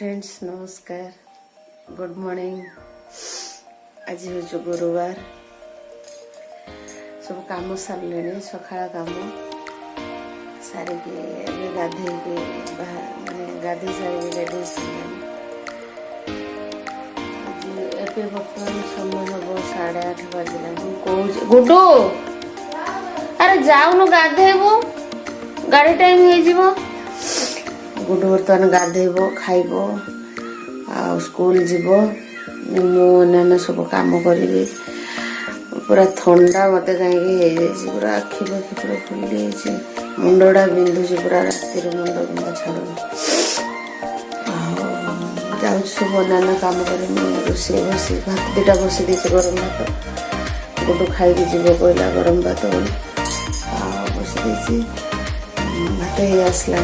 Friends नमस्कार good morning. आज हूँ गुरुवार सब काम सारे सकाळ काम सारिकी गाधे माने गाधे सारे रेडी ए बर्तमान समय हम 8:30 बजला। गुडू अरे जाऊनु गाधेबू गाड़ी टाइम हो गुडू बर्तमान गाधेब खाइब आ स्कूल जीव मुझे सब कम करी पूरा थंडा मत कहीं पूरा आखि पाखि पूरा फुली मुंडा बिंधुची पूरा रातिर मुंड बिंधा छाड़ू जाऊँ सब अन्य कम कर रोसे बसी भात दुटा बसी दी गरम भात गुडू खाई जीव कहला गरम भात बसी भात ही आसला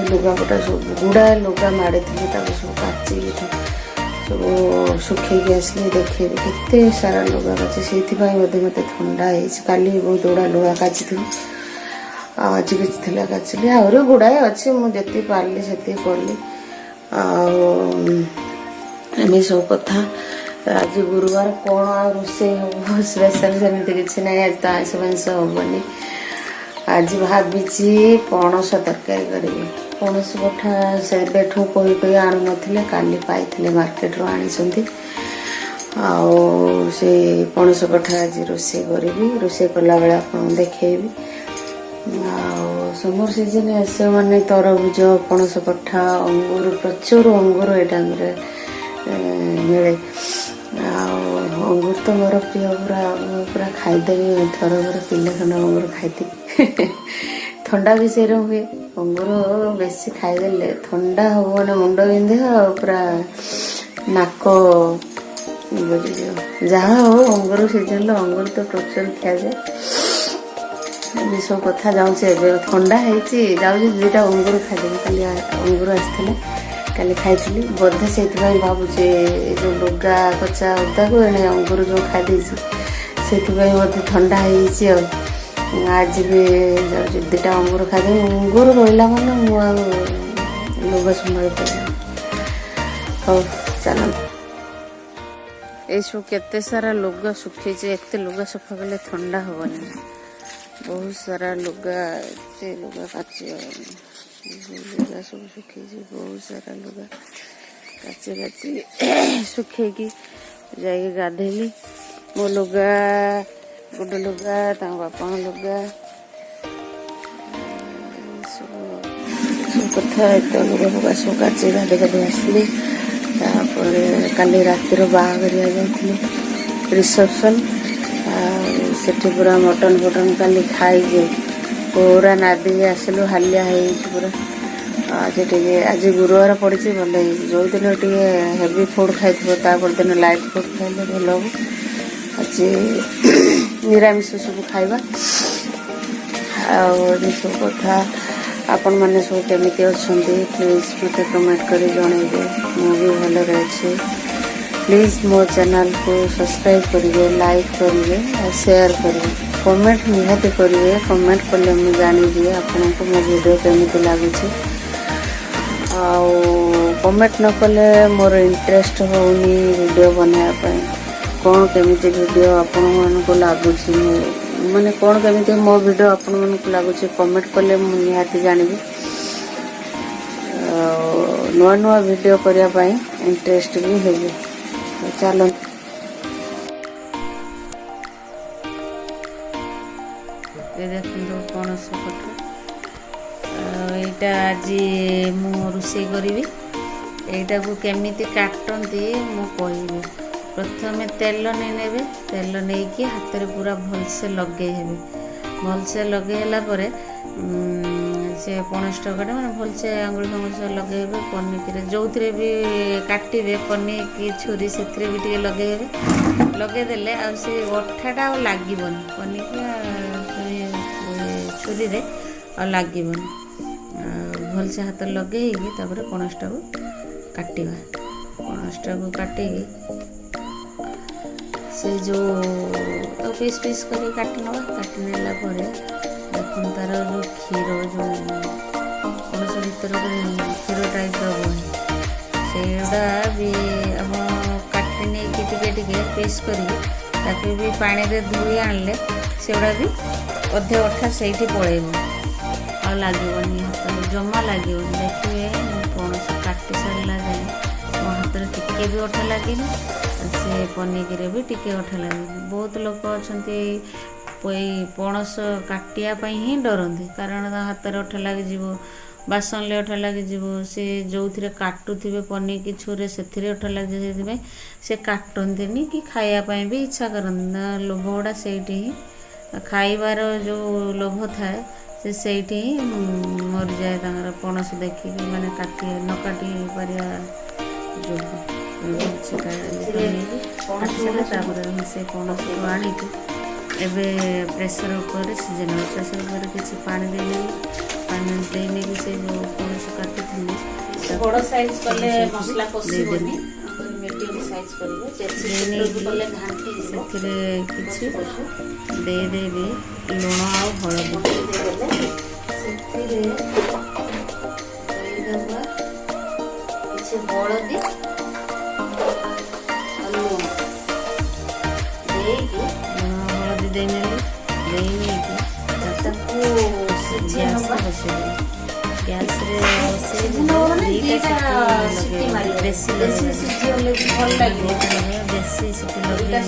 लुगापटा सब गुड़ाए लुगा माड़ी थी सब काची सब सुखी आसली देखे केते सारा लुगा काची से मत ठंडा काली बहुत गुड़ा लुगा काची थी आज कि काचिली आहरी गुड़ाए अच्छे मुझे पार्ली से कली आम सब कथा आज गुरुवार कौन आ रोसे हम स्पेशल सेमती किसी ना आज तो आइस मांस हेनी आज भाभी पणस तरकारी करी पणस कठा से कही कही आणु नथिले काली पाई मार्केट रू आनी से पणस कठा आज रोसे करी रोसे कला बेले आपको देखेबी समर सीजन ऐसे माने तरबुज पणस कठा अंगूर प्रचुर अंगूर ये टाइम मिले अंगूर तो मोर प्रिय पूरा पूरा खाईदेवी थर पूरा किले खंड अंगूर खाई थंडा भी से हुए अंगूर बेसी खाईदे थंडा हम मैंने मुंड बिंधे पूरा नाक जहाँ हो अंगूर सीजन अंगूर तो प्रचुर खिया जाए सब कथा जाऊँचे थंडा जाऊँ दुटा अंगूर खाईदेवी खाली अंगूर आसते काली खाई बोधे से भावुचे जो लुगा कचा उदा को अंगूर जो खाई से बोधे ठंडा आज भी दुटा अंगूर खाई अंगूर रहा मैंने लुगा संभाल पार चल ये सब केते सारा लुगा सुखी एत लुगा सफा कले ठंडा हेनी बहुत सारा लुगा लुगा काची लुगा सब सुखी बहुत सारा लुगा काची काची सुखे जा गाधेली मो लुगा गुड लुगा बापा लुगा सब कथा एत लुगा फुगा सब काची गाधे गाधे आसली काली रातिर बाहागर जाइली रिसेप्शन सेठी पूरा मटन फटन काली खाई पूरा नादी आसलु हालिया पूरा आज आज गुरुवार पड़ी भल जो दिन टे हेवी फुड खाई दिन लाइट फुड खाइले भल हम आज निरामिष सब खाइबा सब कथा आपण मैंने सब केमिति अच्छे प्लीज मत कमेंट कर जनइबे मुझे भल अच्छे प्लीज मो चैनल को सब्सक्राइब करेंगे लाइक करेंगे और शेयर करेंगे कमेंट निहाती करेंगे कमेंट कले मुझे जानिबी आपन को मो वीडियो केमिति लागुची कमेंट न कले मोर इंटरेस्ट होनी वीडियो बनाया कौन केमिति वीडियो आपण मन को लागुची माने कौन केमिति मो वीडियो आपण मन को लागुची कमेंट कले मु निहाती जानिबी नुआ नुआ वीडियो करिया पई इंटरेस्ट भी हेबी चलो देखो पणस कठा यहाँ आज मु रोषे करी यहाँ को केमिति काटती मु कहबी प्रथम तेल नहीं नेबे तेल नहीं कि हाथ में पूरा भलसे लगे भलसे लगे से पणस टकाटा मैंने भलसे आंगुल फांगुल सब लगे पनिकी जो भी काटे पनिर की छुरी से भी टे लगेदेले अठाटा लगे पनिकी छुरी रे लगे भलसे हाथ लगे पणसटा को काटिबा पणसटा को काटी से जो पीस पीस कर काटी ना काटी नेला देखो तार जो क्षीर जो ପଣସ ଭିତର କ୍ଷୀର ଟାଇପ୍ର ବହେ ସେଇଗୁଡ଼ା ବି ଆମ କାଟି ନେଇକି ଟିକେ ପିସ୍ କରିକି ତାକୁ ବି ପାଣିରେ ଧୋଇ ଆଣିଲେ ସେଗୁଡ଼ା ବି ଅଧେ ଅଠା ସେଇଠି ପଳେଇବ, ଆଉ ଲାଗିବନି ହାତରେ, ଜମା ଲାଗିବନି। ଦେଖିବେ ମୁଁ ପଣସ କାଟି ସାରିଲା ଯାଏଁ ମୋ ହାତରେ ଟିକେ ବି ଅଠା ଲାଗେନି, ସେ ପନିକିରେ ବି ଟିକେ ଅଠା ଲାଗେନି। ବହୁତ ଲୋକ ଅଛନ୍ତି ଏଇ ପଣସ କାଟିବା ପାଇଁ ହିଁ ଡରନ୍ତି, କାରଣ ତା ହାତରେ ଅଠା ଲାଗିଯିବ, ବାସନରେ ଅଠା ଲାଗିଯିବ, ସେ ଯେଉଁଥିରେ କାଟୁଥିବେ ପନିକି ଛୁରୀରେ ସେଥିରେ ଅଠା ଲାଗିଯିବ, ସେଥିପାଇଁ ସେ କାଟନ୍ତିନି କି ଖାଇବା ପାଇଁ ବି ଇଚ୍ଛା କରନ୍ତି ନା। ଲୋଭ ଗୁଡ଼ା ସେଇଠି ହିଁ, ଖାଇବାର ଯେଉଁ ଲୋଭ ଥାଏ ସେ ସେଇଠି ହିଁ ମରିଯାଏ ତାଙ୍କର, ପଣସ ଦେଖିକି ମାନେ ନ କାଟି ପାରିବା ଯୋଗୁଁ। ସେଟା ନେଇକି କାଟି ସାରିଲେ ତାପରେ ସେ ପଣସକୁ ଆଣିକି ଏବେ ପ୍ରେସର ଉପରେ ସିଝେଇ ନେବା। ପ୍ରେସର ଉପରେ କିଛି ପାଣି ଦେଇନେଇକି ସେ ଯେଉଁ ପଣସ କାଟିଥିଲି ବଡ଼ ସାଇଜ୍ କଲେ ମସଲା ପଶିବନି, ମିଡ଼ିୟମ୍ ସାଇଜ୍ କରିବେ, ସେଥିରେ କିଛି ଦେଇଦେବି ଲୁଣ ଆଉ ହଳଦୀ, ସେଥିରେ ଦେଇଦେବା କିଛି ହଳଦୀ ଦେଇକି ହଳଦୀ ଦେଇନେଲି, ଦେଇନେଇକି ତାକୁ ଗ୍ୟାସ୍ରେ ବସେଇଦେବି। ଗ୍ୟାସ୍ରେ ଦିଟା ସିଟି ମାରିବ, ବେଶୀ ସିଟି ହେଲେ ବି ଭଲ ଲାଗିବ, ବେଶୀ ସିଟି ଲଗେଇଲେ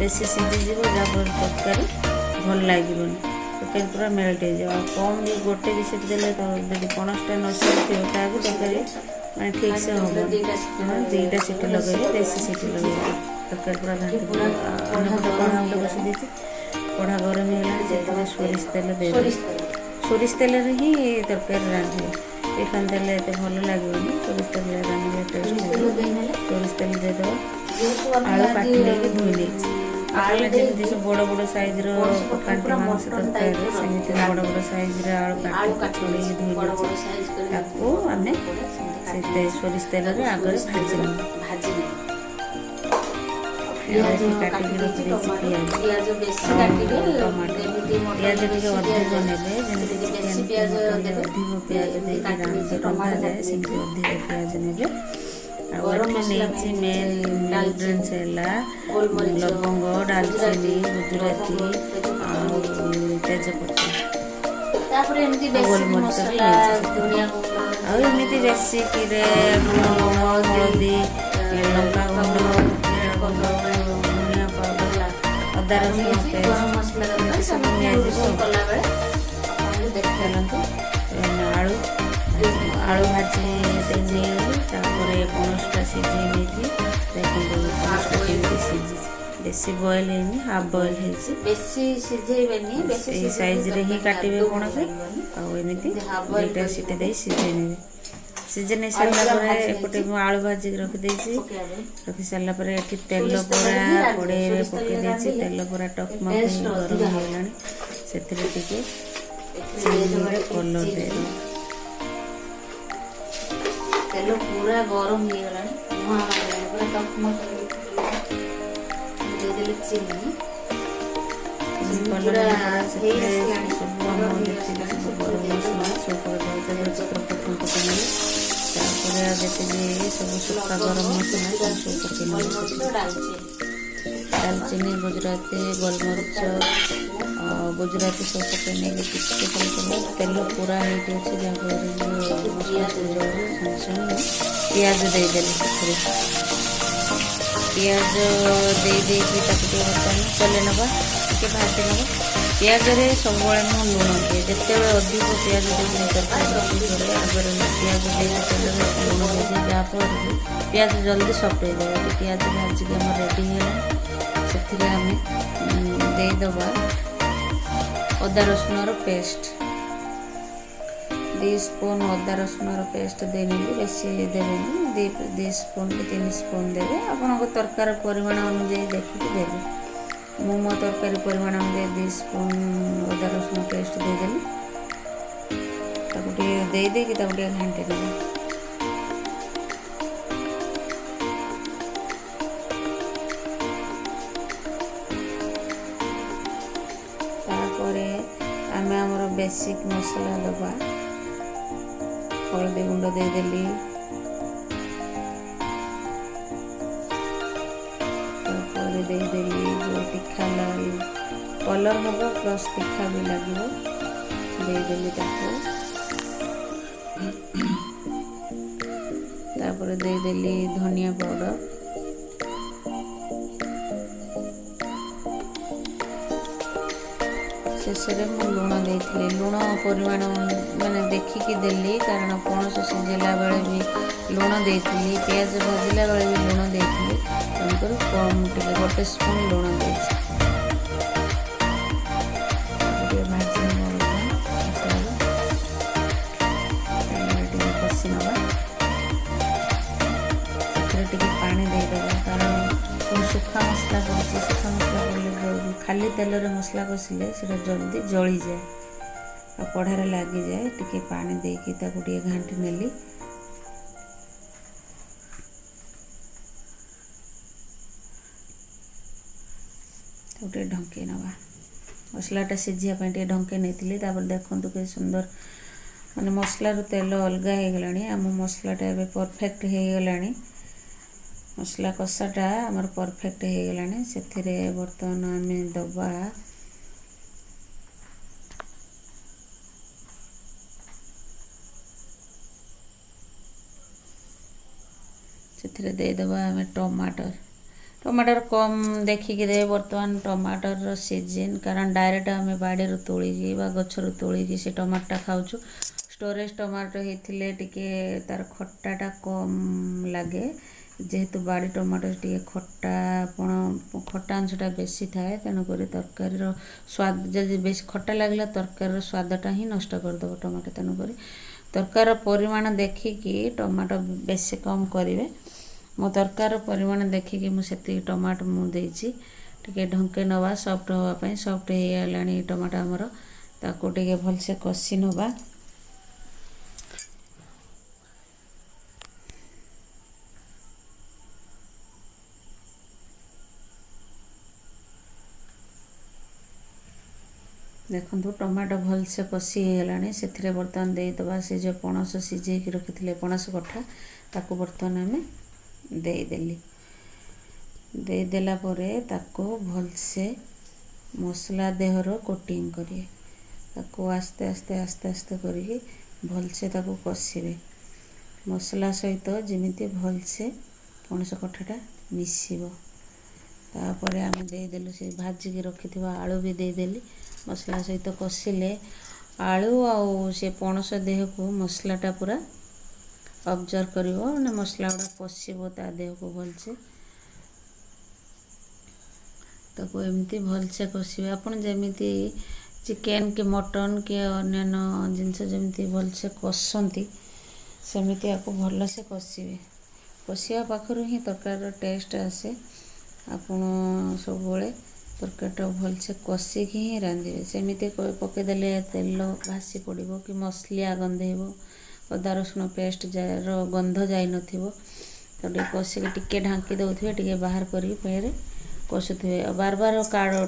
ବେଶୀ ସିଝିଯିବ, ଯାହାଫଳରେ ତରକାରୀ ଭଲ ଲାଗିବନି, ତରକାରୀ ପୁରା ମେଲ୍ଟ ହେଇଯିବ। ଆଉ କମ୍ ବି ଗୋଟେ ବି ସିଟି ଦେଲେ ତ ଯଦି ପଣସଟା ନ ସିଝିଥିବ ତାହା ବି ତରକାରୀ ମାନେ ଠିକ୍ସେ ହେବ। ଦୁଇଟା ସିଟି ଲଗେଇଲେ, ବେଶୀ ସିଟି ଲଗେଇଲେ ତରକାରୀ ପୁରା ଘାଣ୍ଟି ଦେବ। ଅନ୍ୟପଟେ କଢ଼ା ଗୋଟେ ବସି ଦେଇଛି, କଢ଼ା ଗରମ ହେଇଗଲାଣି, ସେଥିରେ ସୋରିଷ ତେଲ ଦେଇଦେବେ। ସୋରିଷ ତେଲରେ ହିଁ ତରକାରୀ ରାନ୍ଧିବେ, ରିଫାଇନ୍ ତେଲ ଏତେ ଭଲ ଲାଗିବନି, ସୋରିଷ ତେଲରେ ରାନ୍ଧିଲେ ଟେଷ୍ଟ ଲାଗିବ। ସୋରିଷ ତେଲ ଦେଇଦେବା। ଆଳୁ କାଟି ଦେଇକି ଧୋଇ ନେଇଛି, ଆଳୁ ଯେମିତି ସବୁ ବଡ଼ ବଡ଼ ସାଇଜ୍ର ପକାନ୍ତି ମାଂସ ତରକାରୀରେ, ସେମିତି ବଡ଼ ବଡ଼ ସାଇଜ୍ରେ ଆଳୁ କାଟିକି ଛଡ଼େଇକି ଧୋଇ ନେଇଛି। ତାକୁ ଆମେ ସେ ସୋରିଷ ତେଲରେ ଆଗରେ ଭାଜି ନେବୁ। ପିଆଜ କାଟିକି ରଖିଦେଇଛି ପିଆଜ ଟମାଟୋ, ପିଆଜ ଟିକେ ଅଧିକ ନେବେ, ଯେମିତି ଚିକେନ୍ ଅଧିକ ପିଆଜ ଦେଇକି ରନ୍ଧାଯାଏ ସେମିତି ଅଧିକ ପିଆଜ ନେବେ। ଆଉ ଏଠି ନେଇଛି ମେନ୍ ଇନଗ୍ରିଡ଼ିଏଣ୍ଟସ୍ ହେଲା ଲବଙ୍ଗ, ଡାଲଚିନି, ଗୁଜୁରାତି ଆଉ ତେଜପତ୍ର, ଗୋଲମରିଚ ବି ନେଇଛି। ଆଉ ଏମିତି ବେସିକ୍ରେ ଲୁଣ, ହଳଦୀ, ଲଙ୍କାଗୁଣ୍ଡ, ଧନିଆ ପାଉଡ଼ର, ଅଦା ରସୁଣ ପେଷ୍ଟ ଏମିତି ସବୁ ନିଆଯିବ। ଚାଲନ୍ତୁ ଆଳୁ ଭାଜି ନେଇଗଲି, ତାପରେ ପଣସଟା ସିଝେଇ ନେଇକି ଦେଖନ୍ତୁ ପଣସଟା କେମିତି ସିଝିଛି, ବେଶୀ ବଏଲ୍ ହେଇନି, ହାଫ୍ ବଏଲ୍ ହେଇଛି। ବେଶୀ ସିଝେଇବେନି, ଏଇ ସାଇଜ୍ରେ ହିଁ କାଟିବେ ପଣସ। ଆଉ ଏମିତି ଦୁଇଟା ସିଟି ଦେଇ ସିଝେଇ ନେବେ। ସିଝେଇ ନେଇ ସାରିଲା ପରେ ଏପଟେ ମୁଁ ଆଳୁ ଭାଜିକି ରଖିଦେଇଛି। ରଖି ସାରିଲା ପରେ ଏଠି ତେଲ ପୁରା କଡ଼େଇରେ ପକାଇ ଦେଇଛି, ତେଲ ପୁରା ଟକମକ ହେଇ ଗରମ ହେଇଗଲାଣି, ସେଥିରେ ଟିକେ ଚିନିରେ କଲର୍ ଦେଇଦେବା। ତେଲ ପୁରା ଗରମ ହେଇଗଲାଣି, ପୁରା ଟକମକ ଦେଇଦେଲେ ଚିନି କଲର୍ ସେଥିରେ ସବୁ ଆମର ଯେତିକି ସବୁ ଗରମ ମସଲା ସବୁ ତେଜପତ୍ର ପ୍ରଥମ ପକାଇ ନେବେ, ତାପରେ ଯେତିକି ସବୁ ଶୁଖା ଗରମ ମସଲା ସବୁ ପକାଇ ନେବେ। ଡାଲଚିନି, ଗୁଜୁରାତି, ଗୋଲମରିଚ, ଗୁଜୁରାତି ସବୁ ପକାଇ ନେଇକି ଟିକେ ତେଲ ପୁରା ହେଇକି ଅଛି, ଯାହାଫଳରେ ମସଲା ସିଝାଇବ। ସାଙ୍ଗେ ସାଙ୍ଗେ ପିଆଜ ଦେଇଦେଲି, ସେଥିରେ ପିଆଜ ଦେଇକି ତାକୁ ଟିକେ ବର୍ତ୍ତମାନ ଚଲେଇ ନେବା, ଟିକେ ଭାଜି ନେବା। ପିଆଜରେ ସବୁବେଳେ ମୁଁ ଲୁଣ ଦିଏ, ଯେତେବେଳେ ଅଧିକ ପିଆଜ ଦେଇକି ତରକାରୀ ରୋଷେଇ କରେ ଆଗରେ ପିଆଜ ଦେଇକି ତେଲରେ ଲୁଣ ଦେଇଦିଏ, ଯାହାଫଳରେ କି ପିଆଜ ଜଲ୍ଦି ସଫ୍ଟ ହେଇଯାଏ। ଏଠି ପିଆଜ ଭାଜିକି ଆମର ରେଡ଼ି ହେଇଗଲା, ସେଥିରେ ଆମେ ଦେଇଦେବା ଅଦା ରସୁଣର ପେଷ୍ଟ, 2 ସ୍ପୁନ୍ ଅଦା ରସୁଣର ପେଷ୍ଟ ଦେଇନେଲି, ବେଶୀ ଦେବେନି, 2 ସ୍ପୁନ୍ କି 3 ସ୍ପୁନ୍ ଦେବେ, ଆପଣଙ୍କ ତରକାରୀ ପରିମାଣ ଅନୁଯାୟୀ ଦେଖିକି ଦେବେ। ମୁଁ ମୋ ତରକାରୀ ପରିମାଣ ଅନୁଯାୟୀ 2 ସ୍ପୁନ୍ ଅଦା ରସୁଣ ପେଷ୍ଟ ଦେଇଦେଲି। ତାକୁ ଟିକେ ଦେଇକି ତାକୁ ଟିକେ ଘାଣ୍ଟି ଦେବେ। ତାପରେ ଆମେ ଆମର ବେସିକ୍ ମସଲା ଦେବା, हलदी गुंड देदेली देदेली जो तीखा लाल कलर हम प्लस तीखा भी लगे देदेली तापर देदेली धनिया पाउडर शेष में लुण देती लुण परिमाण माने देखिकी देली कारण पणस सीझेला बेले भी लुण देती प्याज भाजिला बेले भी लुण देती तेणुकर कम टे गोटे स्पून लुण दे कषि नवा पानी देदेबा कारण सुखा मसला पड़े सुखा मसला पड़े खाली तेल मसला कषिले जल्दी जली जाए और पढ़ारे लगी जाए टिके पानी देकी ताकू टिके घांटी नेली गोटे ढंके नवा मसलाटा सीझापी टे ढंके नहीं देखु के सुंदर माने मसलार तेल अलग हो गला आम मसलाटा ए परफेक्ट हो गला मसला कषाटा आमर परफेक्ट हो गला से बर्तमान आम दबा से देदेबा आम टमाटर टमाटर कम देखिकी दे बर्तमान टमाटर सीजन कारण डायरेक्ट आम बाड़ी तोड़ी गचर तोड़ी से टमाटा खाऊँ स्टोरेज टमाटो होते टिके तार खट्टाटा कम लगे जेहेतु बाड़ी टमाटो टे खट्टा अंशटा बेसी थाए तेणुक तरकारी स्वाद जब बेस खट्टा लगला तरकारी स्वादटा ही नष्ट करदेव टमाटो तेणुक तरकार परिमाण देखिकी टमाटो बेसी कम करेंगे मो तरकार परिमाण देखिकी मुझे टमाटो मुझे टिके ढंके नवा सफ्ट होगापाई सफ्ट हो गला टमाटो आमर ताको टिके भलसे कषि नवा देखो टमाटो भलसे कषि होगला से बर्तमान देदेबा से जो पणस सीझे रखी पणस कठा ताको बर्तमान आम देदेला ताको भलसे मसला देहर कोटिंग करिए ताको आस्ते आस्ते आस्ते आस्ते करके भलसे ताको कषिबे मसला सहित जमीती भलसे पणस कठाटा मिसिबो तापर आम देदेलु से भाजिकी रखि आलू भी देदेली मसला सहित कषिले आलू आउ से पणस देह को मसलाटा पूरा ऑब्जर्व करिवो ने मसला गुड़ा पशिबो ता देह को भलसे ताको एमती भलसे कषिबे आपन जेमिति चिकेन के मटन के अन्य जिनस जमी भलसे कषंती सेमिति आपको भलसे कषिबे कषिया पाखरु ही तरकार टेस्ट आसे आपण सब तरकारीटा भलसे कषिकी ही रांधिबे सेमिति पकईदेले तेल भासी पड़ो कि मसलिया गंधेब अदा रसुण पेस्ट जार गंध जाई नथिबो तो कषिकी टिके ढांकी दउथिबे टिके बाहर करी फेरे कषुथिबे बार बार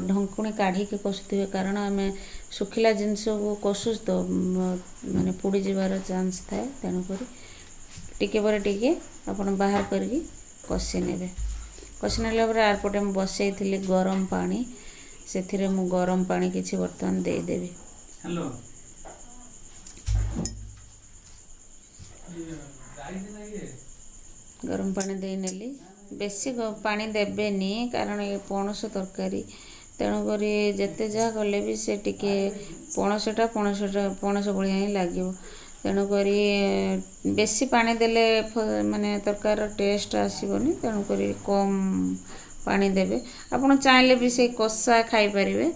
ढंकुणी काढ़ी के कषुथिबे कारण आम सुखिला जिनस को कषु तो माने पोड़ी जीवार चांस थाए तेणुक टिके पर टिके आपण बाहर करके कषि नेबे कषि नेला आरपटे मुझे बसई थी गरम पानी से गरम पानी किसी बर्तमान देदेवी हेलो गरम पानी दे नेली बेसी पानी देबेनी कारण ये पणस तरकारी तेणुक जिते जहाँ कले भी से टिके पणसटा पणस भाया ही लगे तेणुक बेसी पानी देले माने तरकार टेस्ट आसबनी तेणुक कम पानी देवे आपड़ चाहले भी से कषा खाई पारे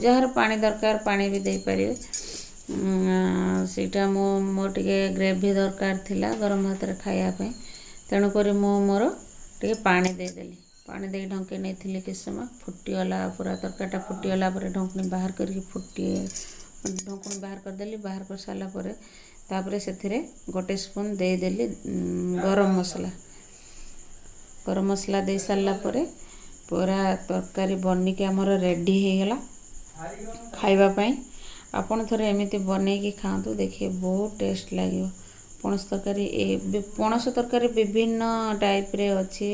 जार पानी दरकार पानी भी दे पारे सीटा मो टे ग्रेवी दरकार थिला गरम भात खायापी तेणुक मोर टे पानी देदेली पानी दे ढंके नहीं थी किस समय फुटीगला पूरा तरकारीटा फुटीगला ढंकुणी बाहर करके ढंकुणी बाहर करदेली बाहर कर सारापर तापर से गोटे स्पून देदेली गरम मसला दे सारापर पूरा तरकारी बनिकी आमर रेडी हो गला खाइबा आपन थोड़े एमती बनईकी खातु देखिए बहुत टेस्ट लगे ପଣସ ତରକାରୀ ପଣସ ତରକାରୀ ବିଭିନ୍ନ ଟାଇପ୍ରେ ଅଛି।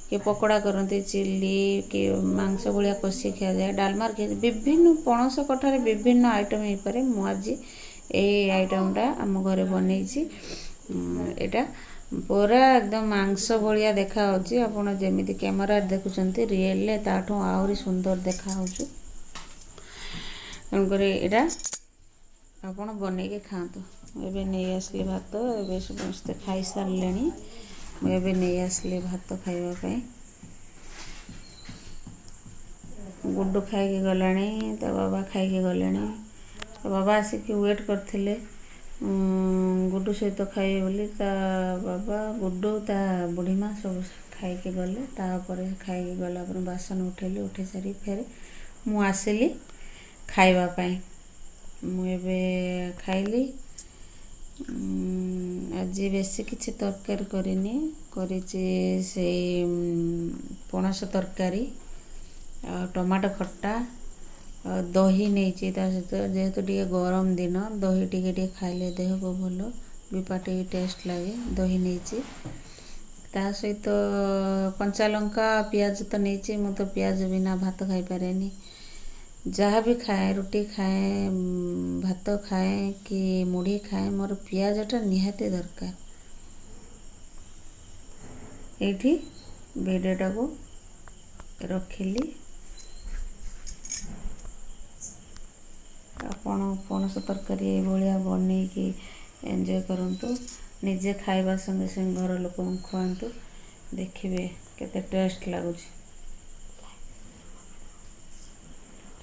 କିଏ ପକୋଡ଼ା କରନ୍ତି, ଚିଲି, କିଏ ମାଂସ ଭଳିଆ କଷି ଖିଆଯାଏ, ଡାଲମାର ଖିଆଯାଏ। ବିଭିନ୍ନ ପଣସ କଠାରେ ବିଭିନ୍ନ ଆଇଟମ୍ ହେଇପାରେ। ମୁଁ ଆଜି ଏଇ ଆଇଟମ୍ଟା ଆମ ଘରେ ବନେଇଛି। ଏଇଟା ପୁରା ଏକଦମ ମାଂସ ଭଳିଆ ଦେଖାହେଉଛି। ଆପଣ ଯେମିତି କ୍ୟାମେରାରେ ଦେଖୁଛନ୍ତି ରିଏଲରେ ତାଠୁ ଆହୁରି ସୁନ୍ଦର ଦେଖାହେଉଛି। ତେଣୁକରି ଏଇଟା ଆପଣ ବନେଇକି ଖାଆନ୍ତୁ। ଏବେ ନେଇ ଆସିଲି ଭାତ, ଏବେ ସମସ୍ତେ ଖାଇସାରିଲେଣି। ମୁଁ ଏବେ ନେଇ ଆସିଲି ଭାତ ଖାଇବା ପାଇଁ। ଗୁଡୁ ଖାଇକି ଗଲାଣି, ତା ବାବା ଖାଇକି ଗଲେଣି। ତା ବାବା ଆସିକି ୱେଟ୍ କରିଥିଲେ ଗୁଡୁ ସହିତ ଖାଇବେ ବୋଲି। ତା ବାବା, ଗୁଡୁ, ତା ବୁଢ଼ୀମା ସବୁ ଖାଇକି ଗଲେ। ତାପରେ ଖାଇକି ଗଲା ପରେ ବାସନ ଉଠେଇଲି, ଉଠେଇ ସାରି ଫେରେ ମୁଁ ଆସିଲି ଖାଇବା ପାଇଁ। ମୁଁ ଏବେ ଖାଇଲି। ଆଜି ବେଶୀ କିଛି ତରକାରୀ କରିନି, କରିଛି ସେଇ ପଣସ ତରକାରୀ ଆଉ ଟମାଟୋ ଖଟା ଆଉ ଦହି ନେଇଛି ତା ସହିତ। ଯେହେତୁ ଟିକେ ଗରମ ଦିନ, ଦହି ଟିକେ ଖାଇଲେ ଦେହକୁ ଭଲ, ବି ପାଟିକି ଟେଷ୍ଟ ଲାଗେ। ଦହି ନେଇଛି, ତା ସହିତ କଞ୍ଚା ଲଙ୍କା, ପିଆଜ ତ ନେଇଛି। ମୁଁ ତ ପିଆଜ ବିନା ଭାତ ଖାଇପାରେନି। ଯାହା ବି ଖାଏ, ରୁଟି ଖାଏ, ଭାତ ଖାଏ କି ମୁଢ଼ି ଖାଏ, ମୋର ପିଆଜଟା ନିହାତି ଦରକାର। ଏଇଠି ଭିଡ଼ିଓଟାକୁ ରଖିଲି। ଆପଣ ପଣସ ତରକାରୀ ଏଇଭଳିଆ ବନେଇକି ଏନ୍ଜୟ କରନ୍ତୁ। ନିଜେ ଖାଇବା ସଙ୍ଗେ ସଙ୍ଗେ ଘର ଲୋକଙ୍କୁ ଖୁଆନ୍ତୁ, ଦେଖିବେ କେତେ ଟେଷ୍ଟ ଲାଗୁଛି।